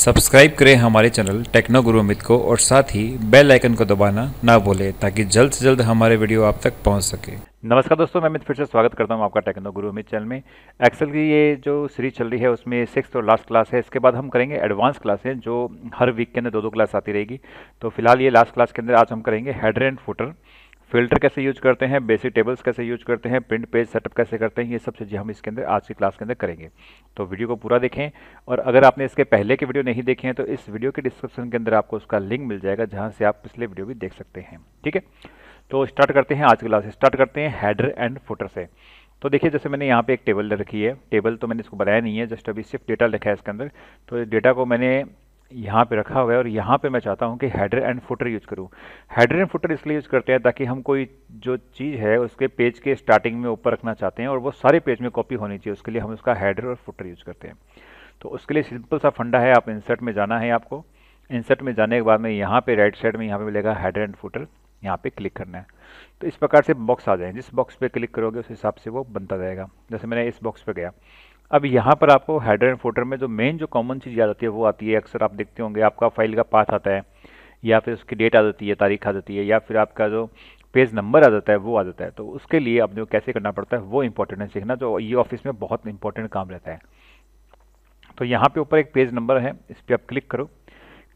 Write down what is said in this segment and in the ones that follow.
Subscribe करें हमारे channel techno गुरु अमित को और साथ ही बेल आइकन को दबाना ना भूलें ताकि जल्द से जल्द हमारे वीडियो आप तक पहुंच सके। नमस्कार दोस्तों, मैं अमित फिर से स्वागत करता हूं आपका टेक्नो गुरु अमित चैनल में। एक्सेल की ये जो सीरीज चल रही है उसमें 6th और लास्ट क्लास है। इसके बाद हम करेंगे एडवांस क्लासें जो हर वीक के अंदर दो क्लास आती रहेगी। तो फिलहाल ये लास्ट क्लास के अंदर आज हम करेंगे हेडर एंड फुटर, फिल्टर कैसे यूज करते हैं, बेसिक टेबल्स कैसे यूज करते हैं, प्रिंट पेज सेटअप कैसे करते हैं, ये सब चीज़ें हम इसके अंदर आज की क्लास के अंदर करेंगे। तो वीडियो को पूरा देखें और अगर आपने इसके पहले के वीडियो नहीं देखे हैं तो इस वीडियो के डिस्क्रिप्शन के अंदर आपको उसका लिंक मिल जाएगा जहां से आप पिछले वीडियो भी देख सकते हैं। ठीक है, तो स्टार्ट करते हैं आज की क्लास। स्टार्ट करते हैं हेडर एंड फुटर से। तो देखिए, जैसे मैंने यहाँ पे एक टेबल रखी है। टेबल तो मैंने इसको बनाया नहीं है, जस्ट अभी सिर्फ डेटा लिखा है इसके अंदर। तो इस डेटा को मैंने यहाँ पे रखा हुआ है और यहाँ पे मैं चाहता हूँ कि हेडर एंड फुटर यूज करूँ। हेडर एंड फुटर इसलिए यूज करते हैं ताकि हम कोई जो चीज़ है उसके पेज के स्टार्टिंग में ऊपर रखना चाहते हैं और वो सारे पेज में कॉपी होनी चाहिए, उसके लिए हम उसका हेडर और फुटर यूज करते हैं। तो उसके लिए सिंपल सा फंडा है, आप इंसर्ट में जाना है आपको। इंसर्ट में जाने के बाद में यहाँ पे राइट साइड में यहाँ पे मिलेगा हेडर एंड फुटर, यहाँ पे क्लिक करना है। तो इस प्रकार से बॉक्स आ जाए, जिस बॉक्स पे क्लिक करोगे उस हिसाब से वो बनता जाएगा। जैसे मैंने इस बॉक्स पे गया। अब यहाँ पर आपको हेडर एंड फुटर में जो मेन जो कॉमन चीज़ याद आती है वो आती है, अक्सर आप देखते होंगे आपका फाइल का पाथ आता है, या फिर उसकी डेट आ जाती है, तारीख आ जाती है, या फिर आपका जो पेज नंबर आ जाता है वो आ जाता है। तो उसके लिए आपने कैसे करना पड़ता है वो इंपॉर्टेंट है सीखना, जो ये ऑफिस में बहुत इंपॉर्टेंट काम रहता है। तो यहाँ पे ऊपर एक पेज नंबर है, इस पर आप क्लिक करो।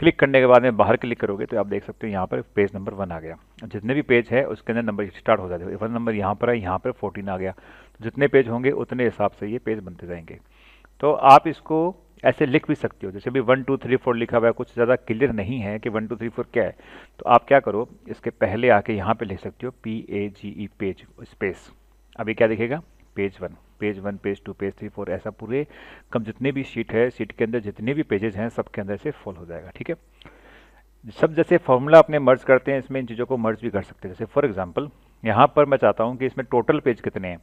क्लिक करने के बाद में बाहर क्लिक करोगे तो आप देख सकते हो यहाँ पर पेज नंबर 1 आ गया। जितने भी पेज है उसके अंदर नंबर स्टार्ट हो जाते हैं। 1 नंबर यहाँ पर है, यहाँ पर 14 आ गया। जितने पेज होंगे उतने हिसाब से ये पेज बनते जाएंगे। तो आप इसको ऐसे लिख भी सकते हो, जैसे भी 1 2 3 4 लिखा हुआ है, कुछ ज़्यादा क्लियर नहीं है कि 1 2 3 4 क्या है। तो आप क्या करो, इसके पहले आके यहाँ पे लिख सकते हो PAGE पेज स्पेस। अभी क्या दिखेगा, पेज 1, पेज 1, पेज 2, पेज 3, 4, ऐसा पूरे कम जितने भी शीट है, शीट के अंदर जितने भी पेजेस हैं सब के अंदर से फॉल हो जाएगा। ठीक है, सब जैसे फॉर्मूला अपने मर्ज करते हैं इसमें इन चीज़ों को मर्ज भी कर सकते हैं। जैसे फॉर एग्जांपल यहाँ पर मैं चाहता हूँ कि इसमें टोटल पेज कितने हैं।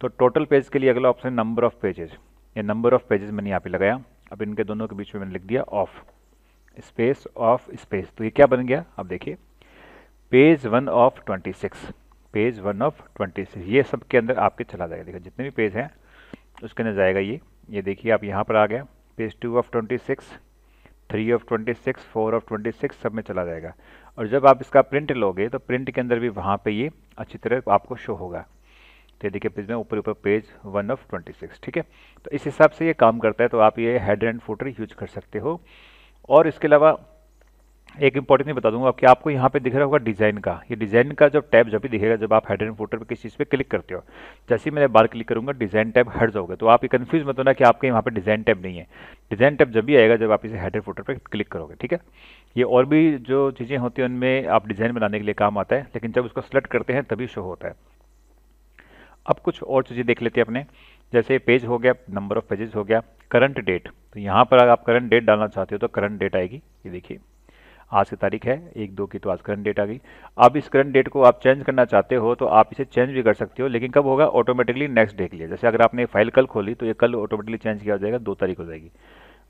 तो टोटल पेज के लिए अगला ऑप्शन नंबर ऑफ पेजेस। ये नंबर ऑफ पेजेस मैंने यहाँ पे लगाया। अब इनके दोनों के बीच में मैंने लिख दिया ऑफ स्पेस। तो ये क्या बन गया, अब देखिए पेज 1 ऑफ 26, पेज 1 ऑफ 26, ये सब के अंदर आपके चला जाएगा। देखिए जितने भी पेज हैं उसके अंदर जाएगा ये देखिए आप यहाँ पर आ गया। पेज 2 ऑफ 26, 3 ऑफ 26, 4 ऑफ 26 सब में चला जाएगा। और जब आप इसका प्रिंट लोगे तो प्रिंट के अंदर भी वहाँ पे ये अच्छी तरह आपको शो होगा। तो ये देखिए पेज में ऊपर पेज 1 ऑफ 26। ठीक है, तो इस हिसाब से ये काम करता है। तो आप ये हेडर एंड फुटर यूज कर सकते हो। और इसके अलावा एक इंपॉर्टेंट नहीं बता दूंगा कि आपको यहाँ पे दिख रहा होगा डिज़ाइन का। ये डिज़ाइन का जब टैब जब भी दिखेगा जब आप हेडर एंड फुटर पे किसी चीज़ पे क्लिक करते हो, जैसे ही मैं बार क्लिक करूंगा डिज़ाइन टैब हट जाओगे। तो आप ये कंफ्यूज मत होना कि आपके यहाँ पे डिज़ाइन टैब नहीं है। डिज़ाइन टैब जब भी आएगा जब आप इसे हेडर फुटर पे क्लिक करोगे। ठीक है, ये और भी जो चीज़ें होती हैं उनमें आप डिज़ाइन बनाने के लिए काम आता है, लेकिन जब उसको सेलेक्ट करते हैं तभी शो होता है। अब कुछ और चीज़ें देख लेते हैं अपने। जैसे पेज हो गया, नंबर ऑफ पेजेस हो गया, करंट डेट। तो यहाँ पर अगर आप करंट डेट डालना चाहते हो तो करंट डेट आएगी। ये देखिए आज की तारीख है 1/2 की, तो आज करंट डेट आ गई। अब इस करंट डेट को आप चेंज करना चाहते हो तो आप इसे चेंज भी कर सकते हो, लेकिन कब होगा, ऑटोमेटिकली नेक्स्ट डे के लिए। जैसे अगर आपने फाइल कल खोली तो ये कल ऑटोमेटिकली चेंज किया हो जाएगा, 2 तारीख हो जाएगी।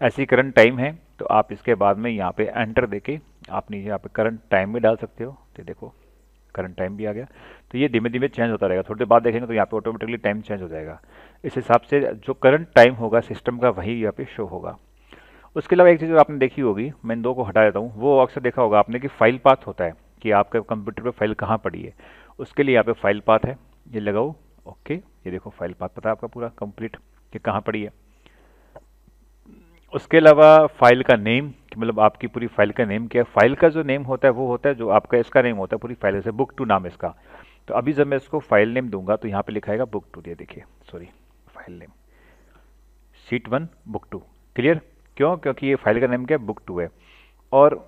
ऐसी करंट टाइम है तो आप इसके बाद में यहाँ पे एंटर देके आप नीचे यहाँ पे करंट टाइम भी डाल सकते हो। तो देखो करंट टाइम भी आ गया। तो ये धीमे धीमे चेंज होता रहेगा, थोड़ी देर बाद देखेंगे तो यहाँ पे ऑटोमेटिकली टाइम चेंज हो जाएगा। इस हिसाब से जो करंट टाइम होगा सिस्टम का वही यहाँ पे शो होगा। उसके अलावा एक चीज़ आपने देखी होगी, मैं इन दो को हटा देता हूँ, वो अक्सर देखा होगा आपने कि फाइल पाथ होता है कि आपके कंप्यूटर पे फाइल कहाँ पड़ी है। उसके लिए यहाँ पे फाइल पाथ है, ये लगाओ। ओके, ये देखो फाइल पाथ पता है आपका पूरा कंप्लीट कि कहाँ पड़ी है। उसके अलावा फाइल का नेम, मतलब आपकी पूरी फाइल का नेम क्या है। फाइल का जो नेम होता है वो होता है जो आपका इसका नेम होता है पूरी फाइल, जैसे बुक 2 नाम है इसका। तो अभी जब मैं इसको फाइल नेम दूंगा तो यहाँ पे लिखाएगा बुक 2। ये देखिए, sorry, file name sheet 1 book 2। Clear, क्यों, क्योंकि ये फाइल का नेम क्या है, बुक 2 है। और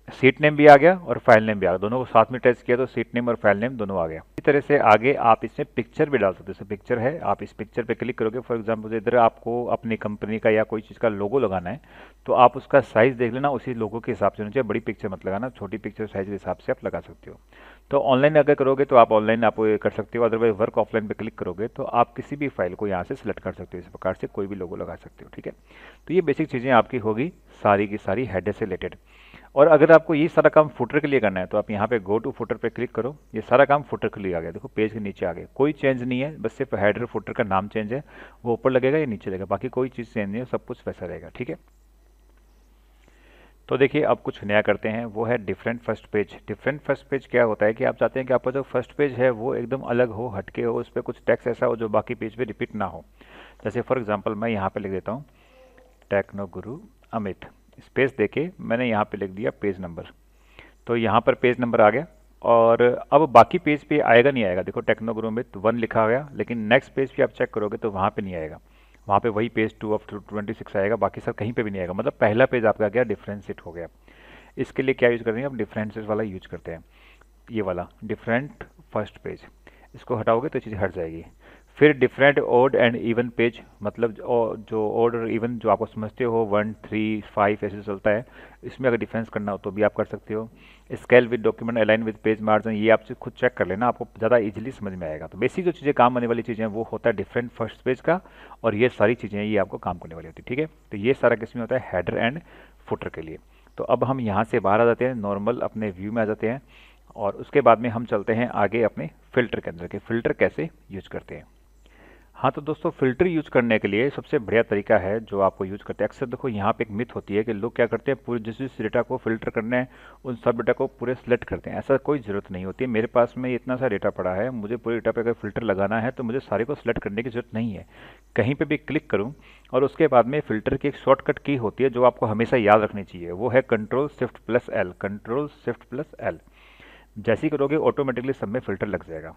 सीट नेम भी आ गया और फाइल नेम भी आ गया, दोनों को साथ में टच किया तो सीट नेम और फाइल नेम दोनों आ गया। इसी तरह से आगे आप इसमें पिक्चर भी डाल सकते हो। जैसे पिक्चर है, आप इस पिक्चर पे क्लिक करोगे, फॉर एग्जांपल इधर आपको अपनी कंपनी का या कोई चीज़ का लोगो लगाना है तो आप उसका साइज देख लेना, उसी लोगो के हिसाब से होना चाहिए। बड़ी पिक्चर मत लगाना, छोटी पिक्चर साइज के हिसाब से आप लगा सकते हो। तो ऑनलाइन अगर करोगे तो आप ऑनलाइन आप कर सकते हो, अदरवाइज वर्क ऑफलाइन पे क्लिक करोगे तो आप किसी भी फाइल को यहाँ से सिलेक्ट कर सकते हो, इस प्रकार से कोई भी लोगो लगा सकते हो। ठीक है, तो ये बेसिक चीज़ें आपकी होगी सारी की सारी हेडर से रिलेटेड। और अगर आपको ये सारा काम फुटर के लिए करना है तो आप यहाँ पे गो टू फुटर पे क्लिक करो। ये सारा काम फुटर के लिए आ गया, देखो पेज के नीचे आ गया। कोई चेंज नहीं है, बस सिर्फ हेडर फुटर का नाम चेंज है, वो ऊपर लगेगा या नीचे लगेगा, बाकी कोई चीज़ चेंज नहीं है, सब कुछ वैसा रहेगा। ठीक है, तो देखिए अब कुछ नया करते हैं, वो है different first page. Different first page क्या होता है कि आप चाहते हैं कि आपका जो फर्स्ट पेज है वो एकदम अलग हो, हटके हो, उस पर कुछ टेक्स्ट ऐसा हो जो बाकी पेज पे रिपीट ना हो। जैसे फॉर एग्जांपल मैं यहाँ पे लिख देता हूँ टेक्नो गुरु अमित, स्पेस देके मैंने यहाँ पे लिख दिया पेज नंबर। तो यहाँ पर पेज नंबर आ गया, और अब बाकी पेज पे आएगा नहीं आएगा, देखो टेक्नो गुरु अमित 1 लिखा गया, लेकिन नेक्स्ट पेज पे आप चेक करोगे तो वहाँ पे नहीं आएगा, वहाँ पे वही पेज 2 ऑफ 26 आएगा, बाकी सब कहीं पे भी नहीं आएगा। मतलब पहला पेज आपका क्या डिफरेंशिएट हो गया। इसके लिए क्या यूज़ करते हैं, अब डिफरेंसेस वाला यूज करते हैं, ये वाला डिफरेंट फर्स्ट पेज। इसको हटाओगे तो चीज़ हट जाएगी। फिर different odd and even page, मतलब जो ओड और इवन जो आपको समझते हो 1 3 5 ऐसे चलता है, इसमें अगर डिफरेंस करना हो तो भी आप कर सकते हो। Scale with document align with page margin, ये आप खुद चेक कर लेना, आपको ज़्यादा इजीली समझ में आएगा। तो बेसिक जो चीज़ें काम आने वाली चीज़ें वो होता है डिफरेंट फर्स्ट पेज का, और ये सारी चीज़ें ये आपको काम करने वाली होती है। ठीक है, तो ये सारा किस में होता है, हेडर एंड फुटर के लिए। तो अब हम यहाँ से बाहर आ जाते हैं, नॉर्मल अपने व्यू में आ जाते हैं, और उसके बाद में हम चलते हैं आगे अपने फिल्टर के अंदर के फिल्टर कैसे यूज करते हैं। हाँ तो दोस्तों फिल्टर यूज करने के लिए सबसे बढ़िया तरीका है जो आपको यूज करते हैं, अक्सर देखो यहाँ पे एक मिथ होती है कि लोग क्या करते हैं, पूरे जिस डेटा को फिल्टर करना है उन सब डेटा को पूरे सिलेक्ट करते हैं। ऐसा कोई ज़रूरत नहीं होती है। मेरे पास में इतना सा डेटा पड़ा है, मुझे पूरे डेटा पे अगर फिल्टर लगाना है तो मुझे सारे को सिलेक्ट करने की जरूरत नहीं है। कहीं पर भी क्लिक करूँ और उसके बाद में फिल्टर की एक शॉर्टकट की होती है जो आपको हमेशा याद रखनी चाहिए, वो है control shift plus L. Control shift plus L जैसे ही करोगे ऑटोमेटिकली सब में फिल्टर लग जाएगा।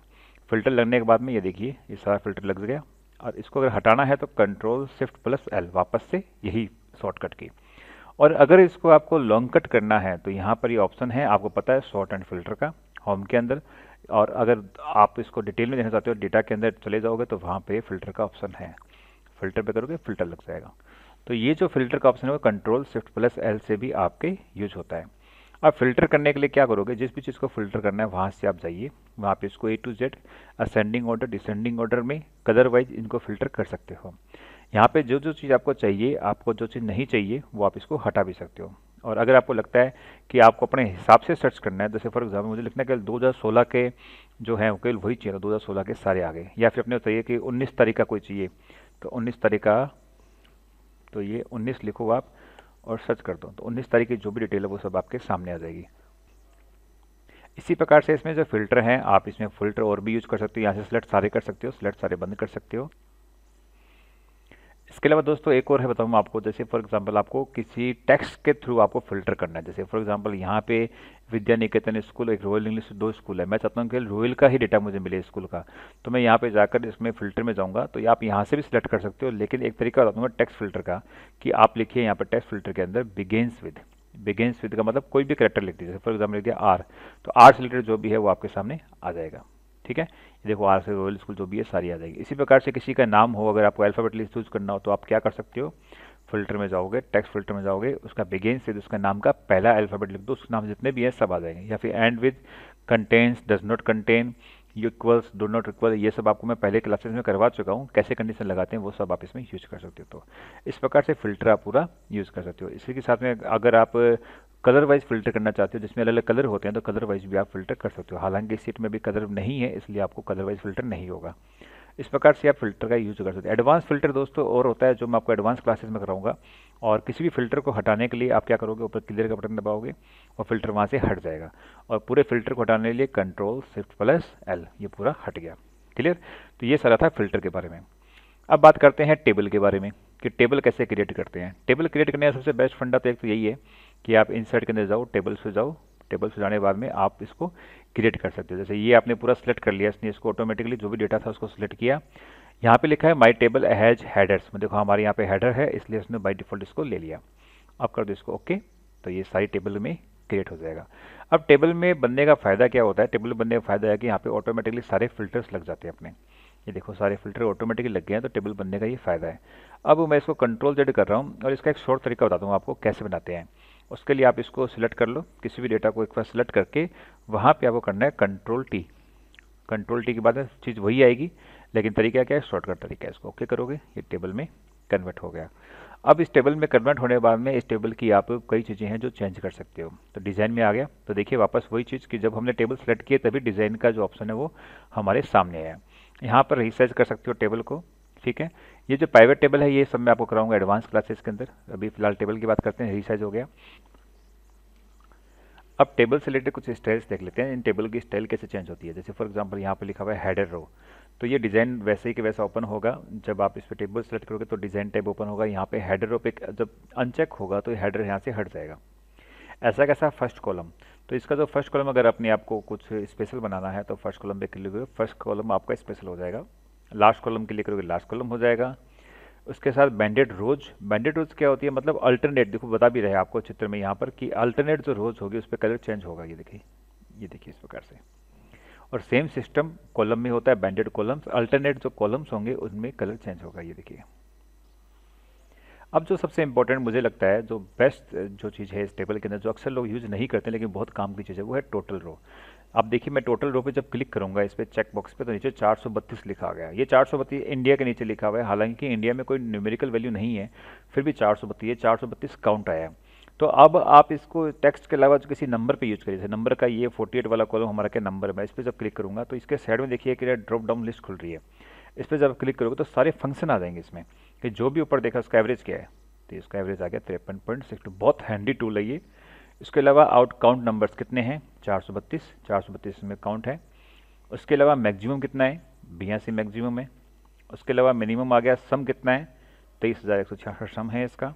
फिल्टर लगने के बाद में ये देखिए ये सारा फिल्टर लग गया, और इसको अगर हटाना है तो कंट्रोल शिफ्ट प्लस एल, वापस से यही शॉर्टकट की। और अगर इसको आपको लॉन्ग कट करना है तो यहाँ पर ये ऑप्शन है, आपको पता है शॉर्ट एंड फिल्टर का, होम के अंदर। और अगर आप इसको डिटेल में देखना चाहते हो, डेटा के अंदर चले जाओगे तो वहाँ पे फिल्टर का ऑप्शन है, फिल्टर पे करोगे फिल्टर लग जाएगा। तो ये जो फिल्टर का ऑप्शन है वो कंट्रोल शिफ्ट प्लस एल से भी आपके यूज होता है। अब फिल्टर करने के लिए क्या करोगे, जिस भी चीज़ को फिल्टर करना है वहाँ से आप जाइए, वहाँ पे इसको A to Z ascending order descending order में कलर वाइज इनको फिल्टर कर सकते हो। यहाँ पे जो जो चीज़ आपको चाहिए, आपको जो चीज़ नहीं चाहिए वो आप इसको हटा भी सकते हो। और अगर आपको लगता है कि आपको अपने हिसाब से सर्च करना है, जैसे फॉर एग्जाम्पल मुझे लिखना है केवल 2016 के जो है केवल वही चाहिए, तो 2016 के सारे आ गए। या फिर अपने चाहिए कि 19 तारीख का कोई चाहिए तो 19 तारीख का, तो ये 19 लिखो आप और सर्च कर दो, तो 19 तारीख की जो भी डिटेल है वो सब आपके सामने आ जाएगी। इसी प्रकार से इसमें जो फिल्टर हैं, आप इसमें फिल्टर और भी यूज कर सकते हो, यहाँ से सिलेक्ट सारे कर सकते हो, सिलेक्ट सारे बंद कर सकते हो। इसके अलावा दोस्तों एक और है, बताऊँ आपको, जैसे फॉर एग्जांपल आपको किसी टेक्स्ट के थ्रू आपको फिल्टर करना है। जैसे फॉर एग्जांपल यहाँ पे विद्या निकेतन स्कूल, एक रॉयल इंग्लिश 2 स्कूल है, मैं चाहता हूँ कि रॉयल का ही डेटा मुझे मिले स्कूल का, तो मैं यहाँ पे जाकर इसमें फिल्टर में जाऊँगा। तो आप यहाँ से भी सिलेक्ट कर सकते हो, लेकिन एक तरीका बताऊँगा टेक्स्ट फिल्टर का, कि आप लिखिए यहाँ पर टेक्स्ट फिल्टर के अंदर बिगेन्स विद। बिगेन्स विद का मतलब कोई भी करेक्टर लिख दीजिए, फॉर एग्जाम्पल लिख दिया आर, तो आर से रिलेटेड जो भी है वो आपके सामने आ जाएगा। ठीक है, ये देखो आर से रॉयल स्कूल जो भी है सारी आ जाएगी। इसी प्रकार से किसी का नाम हो, अगर आपको अल्फ़ाबेटली चूज करना हो तो आप क्या कर सकते हो, फिल्टर में जाओगे, टेक्स्ट फिल्टर में जाओगे, उसका बिगेन से उसका नाम का पहला अल्फ़ाबेट लिख दो, उसके नाम जितने भी हैं सब आ जाएंगे। या फिर and with, contains, does not contain, equals, do not equal, ये सब आपको मैं पहले क्लासेस में करवा चुका हूँ, कैसे कंडीशन लगाते हैं वो सब आप इसमें यूज कर सकते हो। तो इस प्रकार से फिल्टर आप पूरा यूज कर सकते हो। इसी के साथ में अगर आप कलर वाइज फिल्टर करना चाहते हो, जिसमें अलग अलग कलर होते हैं, तो कलर वाइज भी आप फिल्टर कर सकते हो। हालांकि इस सीट में भी कलर नहीं है, इसलिए आपको कलर वाइज फिल्टर नहीं होगा। इस प्रकार से आप फिल्टर का यूज कर सकते हैं। एडवांस फिल्टर दोस्तों और होता है, जो मैं आपको एडवांस क्लासेस में कराऊंगा। और किसी भी फिल्टर को हटाने के लिए आप क्या करोगे, ऊपर क्लियर का बटन दबाओगे और फिल्टर वहाँ से हट जाएगा। और पूरे फिल्टर को हटाने के लिए कंट्रोल शिफ्ट प्लस एल, ये पूरा हट गया। क्लियर, तो ये सारा था फिल्टर के बारे में। अब बात करते हैं टेबल के बारे में, कि टेबल कैसे क्रिएट करते हैं। टेबल क्रिएट करने का सबसे बेस्ट फंडा तो एक तो यही है कि आप इंसर्ट के अंदर जाओ, टेबल्स पे जाओ, टेबल्स पे जाने के बाद में आप इसको क्रिएट कर सकते हो। जैसे ये आपने पूरा सिलेक्ट कर लिया, इसने इसको ऑटोमेटिकली जो भी डेटा था उसको सिलेक्ट किया। यहाँ पे लिखा है माई टेबल हैज हेडर्स, में देखो हमारे यहाँ पे हेडर है, इसलिए उसने बाई डिफॉल्ट इसको ले लिया। अब कर दो इसको ओके, तो ये सारी टेबल में क्रिएट हो जाएगा। अब टेबल में बनने का फ़ायदा क्या होता है, टेबल बनने का फ़ायदा है कि यहाँ पे ऑटोमेटिकली सारे फिल्टर्स लग जाते हैं अपने। ये देखो सारे फिल्टर ऑटोमेटिकली लग गए हैं, तो टेबल बनने का ये फ़ायदा है। अब मैं इसको कंट्रोल जेड कर रहा हूँ और इसका एक शॉर्ट तरीका बताता हूँ आपको कैसे बनाते हैं। उसके लिए आप इसको सिलेक्ट कर लो, किसी भी डेटा को एक बार सिलेक्ट करके वहाँ पे आपको करना है कंट्रोल टी। कंट्रोल टी के बाद चीज़ वही आएगी, लेकिन तरीका क्या है, शॉर्टकट तरीका है। इसको ओके करोगे, ये टेबल में कन्वर्ट हो गया। अब इस टेबल में कन्वर्ट होने के बाद में इस टेबल की आप कई चीज़ें हैं जो चेंज कर सकते हो। तो डिज़ाइन में आ गया, तो देखिए वापस वही चीज़ कि जब हमने टेबल सेलेक्ट किए तभी डिज़ाइन का जो ऑप्शन है वो हमारे सामने आया। यहाँ पर रिसाइज कर सकते हो टेबल को। ठीक है, ये जो प्राइवेट टेबल है ये सब मैं आपको कराऊंगा एडवांस क्लासेस के अंदर। अभी फिलहाल टेबल की बात करते हैं, रिसाइज हो गया। अब टेबल से रिलेटेड कुछ स्टाइल्स देख लेते हैं, इन टेबल की स्टाइल कैसे चेंज होती है। जैसे फॉर एग्जांपल यहाँ पे लिखा हुआ है हेडर रो, तो ये डिज़ाइन वैसे ही कि वैसा ओपन होगा। जब आप इस पर टेबल सेलेक्ट करोगे तो डिज़ाइन टैब ओपन होगा। यहाँ पे हेडर रो पे जब अनचेक होगा तो हेडर यहाँ से हट जाएगा। ऐसा कैसा फर्स्ट कॉलम, तो इसका जो फर्स्ट कॉलम अगर अपने आपको कुछ स्पेशल बनाना है तो फर्स्ट कॉलम पे क्लिक करोगे, फर्स्ट कॉलम आपका स्पेशल हो जाएगा। लास्ट कॉलम क्लिक करोगे, लास्ट कॉलम हो जाएगा। उसके साथ बैंडेड रोज, बैंडेड रोज क्या होती है, मतलब अल्टरनेट, देखो बता भी रहे हैं आपको चित्र में यहाँ पर कि अल्टरनेट जो रोज होगी उस पर कलर चेंज होगा। ये देखिए, ये देखिए इस प्रकार से। और सेम सिस्टम कॉलम में होता है, बैंडेड कॉलम्स, अल्टरनेट जो कॉलम्स होंगे उनमें कलर चेंज होगा। ये देखिए। अब जो सबसे इंपॉर्टेंट मुझे लगता है, जो बेस्ट जो चीज़ है इस टेबल के अंदर, जो अक्सर लोग यूज़ नहीं करते लेकिन बहुत काम की चीज़ है, वो है टोटल रो। अब देखिए मैं टोटल रो पे जब क्लिक करूंगा इस पे चेक बॉक्स पे, तो नीचे 432 लिखा गया। ये 432 इंडिया के नीचे लिखा हुआ है, हालांकि इंडिया में कोई न्यूमेरिकल वैल्यू नहीं है, फिर भी 432, ये 432 काउंट आया है। तो अब आप इसको टेक्स्ट के अलावा किसी नंबर पे यूज करिए। जैसे नंबर का ये 48 वाला कॉलम हमारा क्या नंबर है, मैं इस पर जब क्लिक करूंगा तो इसके साइड में देखिए कि ड्रॉप डाउन लिस्ट खुल रही है। इस पर जब क्लिक करोगे तो सारे फंक्शन आ जाएंगे इसमें, कि जो भी ऊपर देखा उसका एवरेज क्या है, तो इसका एवरेज आ गया 53.62। बहुत हैंडी टूल है ये। इसके अलावा आउट काउंट नंबर्स कितने हैं, 432, 432 में काउंट है। उसके अलावा मैक्सिमम कितना है, 82 मैक्सिमम है। उसके अलावा मिनिमम आ गया, सम कितना है, 23,166 सम है इसका,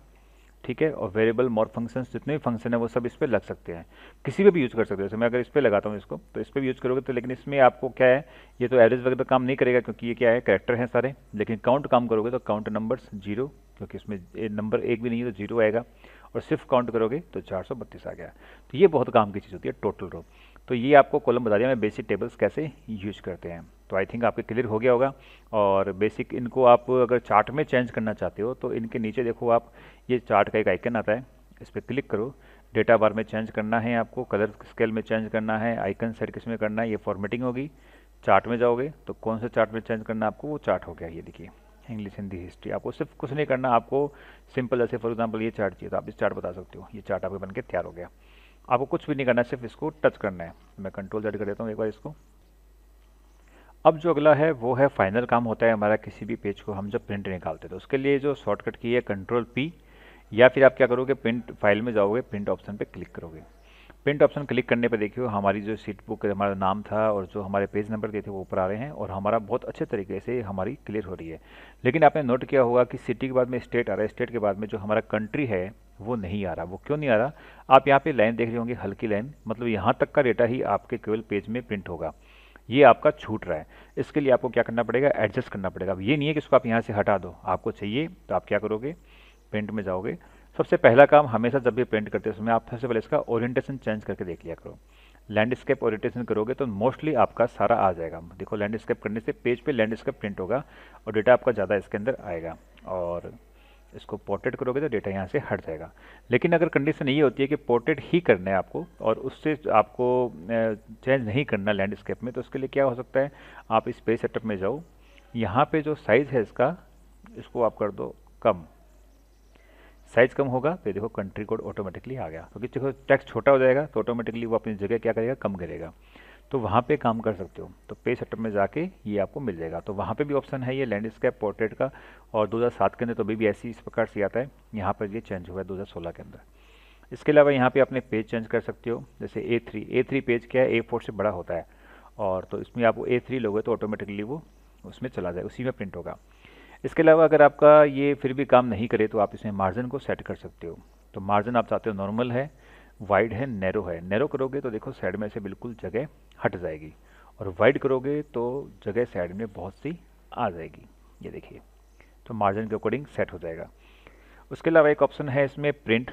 ठीक है। और वेरिएबल मोर फंक्शंस, जितने भी फंक्शन है वो सब इस पर लग सकते हैं, किसी पे भी यूज कर सकते हो। जैसे मैं अगर इस पर लगाता हूँ इसको, तो इस पर भी यूज करोगे तो, लेकिन इसमें आपको क्या है, ये तो एवरेज वगैरह काम नहीं करेगा क्योंकि ये क्या है, कैरेक्टर हैं सारे। लेकिन काउंट काम करोगे तो काउंट नंबर्स 0, क्योंकि इसमें नंबर एक भी नहीं है तो 0 आएगा। और सिर्फ काउंट करोगे तो 432 आ गया। तो ये बहुत काम की चीज़ होती है टोटल रो। तो ये आपको कॉलम बता दिया मैं, बेसिक टेबल्स कैसे यूज करते हैं। तो आई थिंक आपके क्लियर हो गया होगा। और बेसिक इनको आप अगर चार्ट में चेंज करना चाहते हो तो इनके नीचे देखो आप, ये चार्ट का एक आइकन आता है, इस पर क्लिक करो। डेटा बार में चेंज करना है आपको, कलर स्केल में चेंज करना है, आइकन सेट किस में करना है, ये फॉर्मेटिंग होगी। चार्ट में जाओगे तो कौन से चार्ट में चेंज करना है आपको, वो चार्ट हो गया। ये देखिए इंग्लिश हिंदी हिस्ट्री, आपको सिर्फ कुछ नहीं करना, आपको सिंपल जैसे फॉर एग्जांपल ये चार्ट चाहिए तो आप इस चार्ट बता सकते हो। ये चार्ट आपके बन के तैयार हो गया। आपको कुछ भी नहीं करना, सिर्फ इसको टच करना है। मैं कंट्रोल Z कर देता हूँ एक बार इसको। अब जो अगला है वो है फाइनल काम होता है हमारा, किसी भी पेज को हम जब प्रिंट निकालते हैं तो उसके लिए जो शॉर्टकट की है कंट्रोल P, या फिर आप क्या करोगे, प्रिंट फाइल में जाओगे, प्रिंट ऑप्शन पे क्लिक करोगे। प्रिंट ऑप्शन क्लिक करने पे देखिए हमारी जो सीट बुक हमारा नाम था और जो हमारे पेज नंबर दिए थे वो ऊपर आ रहे हैं और हमारा बहुत अच्छे तरीके से हमारी क्लियर हो रही है। लेकिन आपने नोट किया होगा कि सिटी के बाद में स्टेट आ रहा है, स्टेट के बाद में जो हमारा कंट्री है वो नहीं आ रहा। वो क्यों नहीं आ रहा, आप यहाँ पे लाइन देख रहे होंगे, हल्की लाइन, मतलब यहाँ तक का डेटा ही आपके केवल पेज में प्रिंट होगा, ये आपका छूट रहा है। इसके लिए आपको क्या करना पड़ेगा, एडजस्ट करना पड़ेगा। अब ये नहीं है कि इसको आप यहाँ से हटा दो, आपको चाहिए तो आप क्या करोगे, प्रिंट में जाओगे। सबसे पहला काम हमेशा जब भी प्रिंट करते हो उसमें आप सबसे पहले इसका ओरिएंटेशन चेंज करके देख लिया करो। लैंडस्केप ओरिएंटेशन करोगे तो मोस्टली आपका सारा आ जाएगा। देखो लैंडस्केप करने से पेज पे लैंडस्केप प्रिंट होगा और डेटा आपका ज़्यादा इसके अंदर आएगा। और इसको पोर्ट्रेट करोगे तो डेटा यहाँ से हट जाएगा। लेकिन अगर कंडीशन ये होती है कि पोर्ट्रेट ही करना है आपको और उससे आपको चेंज नहीं करना लैंडस्केप में, तो उसके लिए क्या हो सकता है, आप इस पेज सेटअप में जाओ, यहाँ पे जो साइज़ है इसका, इसको आप कर दो कम। साइज कम होगा तो देखो कंट्री कोड ऑटोमेटिकली आ गया, क्योंकि देखो टेक्स्ट छोटा हो जाएगा तो ऑटोमेटिकली वो अपनी जगह क्या करेगा, कम करेगा। तो वहाँ पे काम कर सकते हो, तो पेज सेटअप में जाके ये आपको मिल जाएगा। तो वहाँ पे भी ऑप्शन है ये लैंडस्केप पोर्ट्रेट का, और 2007 के अंदर तो भी ऐसी इस प्रकार से आता है। यहाँ पर ये चेंज हुआ है 2016 के अंदर। इसके अलावा यहाँ पे अपने पेज चेंज कर सकते हो। जैसे A3 पेज क्या है, A4 से बड़ा होता है, और तो इसमें आप A3 लोगे तो ऑटोमेटिकली वो उसमें चला जाएगा, उसी में प्रिंट होगा। इसके अलावा अगर आपका ये फिर भी काम नहीं करे तो आप इसमें मार्जिन को सेट कर सकते हो। तो मार्जिन आप चाहते हो नॉर्मल है, वाइड है, नैरो है। नैरो करोगे तो देखो साइड में से बिल्कुल जगह हट जाएगी, और वाइड करोगे तो जगह साइड में बहुत सी आ जाएगी। ये देखिए, तो मार्जिन के अकॉर्डिंग सेट हो जाएगा। उसके अलावा एक ऑप्शन है इसमें प्रिंट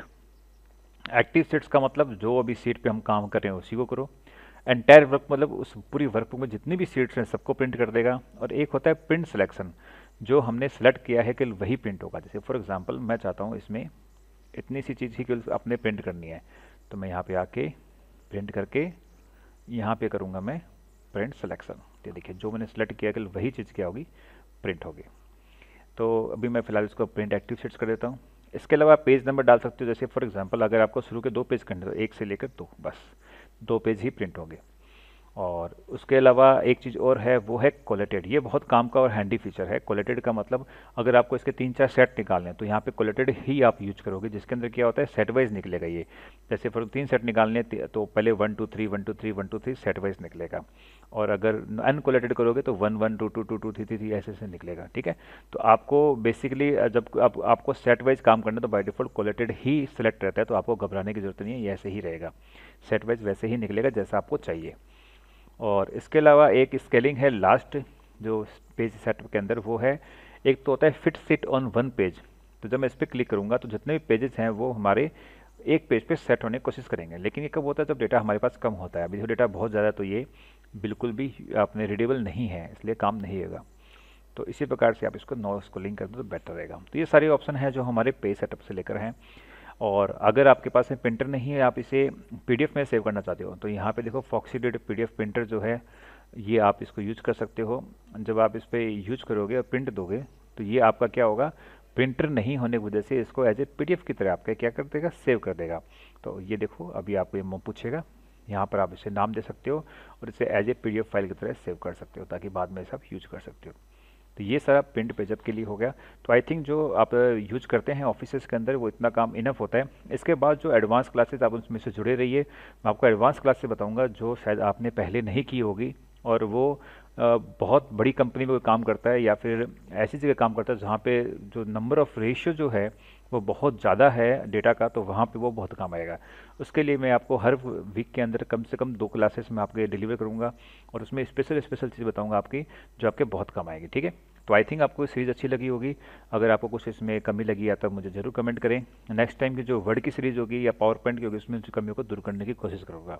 एक्टिव सीट्स का, मतलब जो अभी सीट पे हम काम कर रहे हैं उसी को करो। एंटायर वर्क मतलब उस पूरी वर्कबुक में जितनी भी सीट्स हैं सबको प्रिंट कर देगा। और एक होता है प्रिंट सिलेक्शन, जो हमने सेलेक्ट किया है कि वही प्रिंट होगा। जैसे फॉर एग्जांपल मैं चाहता हूँ इसमें इतनी सी चीज़ ही केवल अपने प्रिंट करनी है, तो मैं यहाँ पे आके प्रिंट करके यहाँ पे करूँगा मैं प्रिंट सिलेक्शन। ये देखिए जो मैंने सेलेक्ट किया कि वही चीज़ क्या होगी, प्रिंट होगी। तो अभी मैं फिलहाल इसको प्रिंट एक्टिव सीट्स कर देता हूँ। इसके अलावा पेज नंबर डाल सकते हो। जैसे फॉर एग्जांपल अगर आपको शुरू के 2 पेज करने तो 1 से लेकर 2, बस 2 पेज ही प्रिंट होंगे। और उसके अलावा एक चीज़ और है, वो है कोलेटेड। ये बहुत काम का और हैंडी फीचर है। कोलेटेड का मतलब अगर आपको इसके 3-4 सेट निकालने हैं तो यहाँ पे कोलेटेड ही आप यूज करोगे, जिसके अंदर क्या होता है, सेट वाइज निकलेगा ये। जैसे फॉर 3 सेट निकालने तो पहले 1 2 3 1 2 3 1 2 3 सेट वाइज निकलेगा, और अगर अनकोलेटेड करोगे तो 1 1 2 2 2 2 3 3 3 ऐसे से निकलेगा। ठीक है, तो आपको बेसिकली जब आपको सेट वाइज काम करना है तो by default collated he select रहता है, तो आपको घबराने की जरूरत नहीं है, ये ऐसे ही रहेगा। सेट वाइज वैसे ही निकलेगा जैसा आपको चाहिए। और इसके अलावा एक स्केलिंग है लास्ट जो पेज सेटअप के अंदर, वो है एक तो होता है fit sit on one page. तो जब मैं इस पर क्लिक करूंगा तो जितने भी पेजेस हैं वो हमारे एक पेज पे सेट होने की कोशिश करेंगे। लेकिन ये कब होता है, जब डेटा हमारे पास कम होता है। अभी जो डेटा बहुत ज़्यादा है तो ये बिल्कुल भी अपने रीडेबल नहीं है, इसलिए काम नहीं होगा। तो इसी प्रकार से आप इसको नो स्क्रॉलिंग कर दो तो बेटर रहेगा। तो ये सारे ऑप्शन हैं जो हमारे पेज सेटअप से लेकर हैं। और अगर आपके पास में प्रिंटर नहीं है, आप इसे पीडीएफ में सेव करना चाहते हो, तो यहाँ पे देखो फॉक्सीडेड पीडीएफ प्रिंटर जो है, ये आप इसको यूज कर सकते हो। जब आप इस पर यूज करोगे और प्रिंट दोगे तो ये आपका क्या होगा, प्रिंटर नहीं होने की वजह से इसको एज ए पीडीएफ की तरह आपका क्या कर देगा, सेव कर देगा। तो ये देखो अभी आपको ये पूछेगा, यहाँ पर आप इसे नाम दे सकते हो और इसे एज ए पीडीएफ फाइल की तरह सेव कर सकते हो, ताकि बाद में इसे आप यूज कर सकते हो। तो ये सारा प्रिंट पेजअप के लिए हो गया। तो आई थिंक जो आप यूज करते हैं ऑफिस के अंदर वो इतना काम इनफ होता है। इसके बाद जो एडवांस क्लासेस आप उसमें से जुड़े रहिए, मैं आपको एडवांस क्लास से बताऊंगा जो शायद आपने पहले नहीं की होगी, और वो बहुत बड़ी कंपनी में काम करता है या फिर ऐसी जगह काम करता है जहाँ पे जो नंबर ऑफ़ रेशियो जो है वो बहुत ज़्यादा है डेटा का, तो वहाँ पे वो बहुत काम आएगा। उसके लिए मैं आपको हर वीक के अंदर कम से कम 2 क्लासेस में आपके डिलीवर करूँगा, और उसमें स्पेशल स्पेशल चीज़ बताऊँगा आपकी जो आपके बहुत काम आएगी। ठीक है, तो आई थिंक आपको सीरीज़ अच्छी लगी होगी। अगर आपको कुछ इसमें कमी लगी है तब मुझे ज़रूर कमेंट करें। नेक्स्ट टाइम की जो वर्ड की सीरीज़ होगी या पावर पॉइंट की होगी उसमें कमियों को दूर करने की कोशिश करूँगा।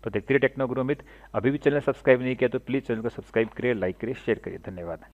तो देखते रहिए टेक्नो गुरु अमित। अभी भी चैनल सब्सक्राइब नहीं किया तो प्लीज़ चैनल को सब्सक्राइब करिए, लाइक करिए, शेयर करिए। धन्यवाद।